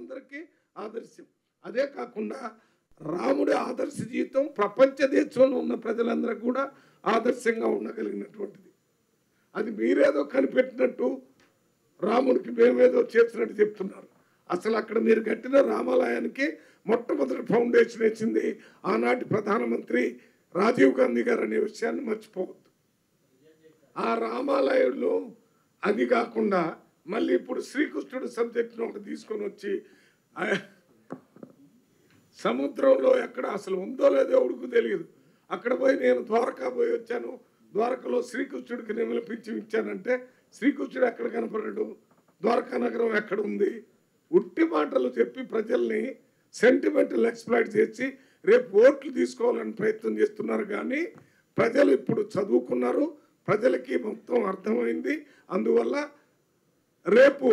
ప్రజలందరికీ ఆదర్శం. అదే కాకుండా రాముడి ఆదర్శ జీవితం ప్రపంచ దేశంలో ఉన్న ప్రజలందరికీ కూడా ఆదర్శంగా ఉండగలిగినటువంటిది. అది మీరేదో కనిపెట్టినట్టు రాముడికి మేమేదో చేసినట్టు చెప్తున్నారు. అసలు అక్కడ మీరు కట్టిన రామాలయానికి మొట్టమొదటి ఫౌండేషన్ వేసింది ఆనాటి ప్రధానమంత్రి రాజీవ్ గాంధీ గారు అనే విషయాన్ని మర్చిపోవద్దు. ఆ రామాలయంలో అది కాకుండా మళ్ళీ ఇప్పుడు శ్రీకృష్ణుడు సబ్జెక్ట్ను ఒకటి తీసుకొని వచ్చి సముద్రంలో ఎక్కడ అసలు ఉందో లేదో ఎవరికి తెలియదు. అక్కడ పోయి నేను ద్వారకా పోయి వచ్చాను, ద్వారకలో శ్రీకృష్ణుడికి నిమలిపించి ఇచ్చానంటే శ్రీకృష్ణుడు ఎక్కడ కనపడడు, ద్వారకా నగరం ఎక్కడ ఉంది? ఉట్టి మాటలు చెప్పి ప్రజల్ని సెంటిమెంటల్ ఎక్స్ప్లాయిట్ చేసి రేపు ఓట్లు తీసుకోవాలని ప్రయత్నం చేస్తున్నారు. కానీ ప్రజలు ఇప్పుడు చదువుకున్నారు, ప్రజలకి మొత్తం అర్థమైంది. అందువల్ల రేపు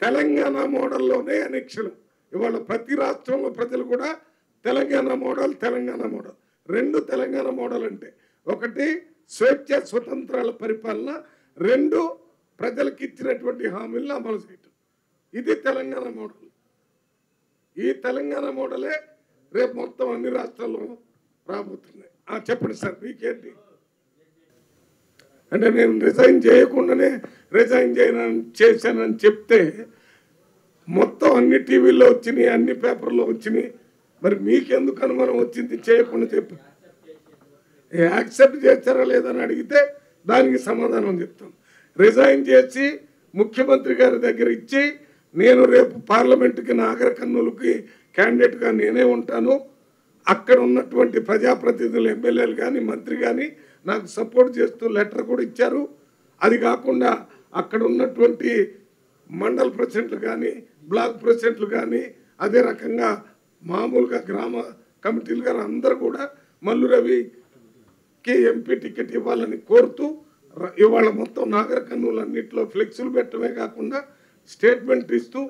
తెలంగాణ మోడల్లోనే ఎన్నికలు. ఇవాళ ప్రతి రాష్ట్రంలో ప్రజలు కూడా తెలంగాణ మోడల్ రెండు తెలంగాణ మోడల్ అంటే ఒకటి స్వేచ్ఛ స్వతంత్రాల పరిపాలన, రెండు ప్రజలకు ఇచ్చినటువంటి హామీలను అమలు చేయటం. ఇది తెలంగాణ మోడల్. ఈ తెలంగాణ మోడలే రేపు మొత్తం అన్ని రాష్ట్రాల్లో రాబోతున్నాయి. చెప్పండి సార్, మీకేంటి అంటే నేను రిజైన్ చేయకుండానే రిజైన్ చేశానని చెప్తే మొత్తం అన్ని టీవీల్లో వచ్చినాయి, అన్ని పేపర్లో వచ్చినాయి. మరి మీకెందుకు అనుమానం వచ్చింది చేయకుండా చెప్పి? యాక్సెప్ట్ చేస్తారా లేదని అడిగితే దానికి సమాధానం చెప్తాం. రిజైన్ చేసి ముఖ్యమంత్రి గారి దగ్గర ఇచ్చి నేను రేపు పార్లమెంటుకి నాగర్ కర్నూలుకి క్యాండిడేట్గా నేనే ఉంటాను, అక్కడ ఉన్నటువంటి ప్రజాప్రతినిధులు ఎమ్మెల్యేలు కానీ మంత్రి కానీ నాకు సపోర్ట్ చేస్తూ లెటర్ కూడా ఇచ్చారు. అది కాకుండా అక్కడ ఉన్నటువంటి మండల ప్రెసిడెంట్లు కానీ బ్లాక్ ప్రెసిడెంట్లు కానీ అదే రకంగా మామూలుగా గ్రామ కమిటీలు కానీ అందరూ కూడా మల్లు రవికి ఎంపీ టికెట్ ఇవ్వాలని కోరుతూ ఇవాళ మొత్తం నాగర్ కర్నూలు అన్నింటిలో ఫ్లెక్సులు పెట్టడమే కాకుండా స్టేట్మెంట్ ఇస్తూ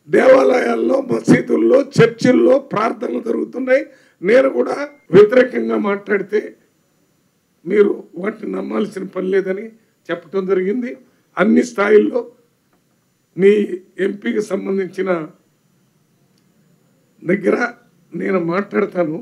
దేవాలయాల్లో మసీదుల్లో చర్చిల్లో ప్రార్థనలు జరుగుతున్నాయి. నేను కూడా వ్యతిరేకంగా మాట్లాడితే మీరు వాటిని నమ్మాల్సిన పని లేదని చెప్పడం జరిగింది. అన్ని స్థాయిల్లో మీ ఎంపీకి సంబంధించిన దగ్గర నేను మాట్లాడతాను.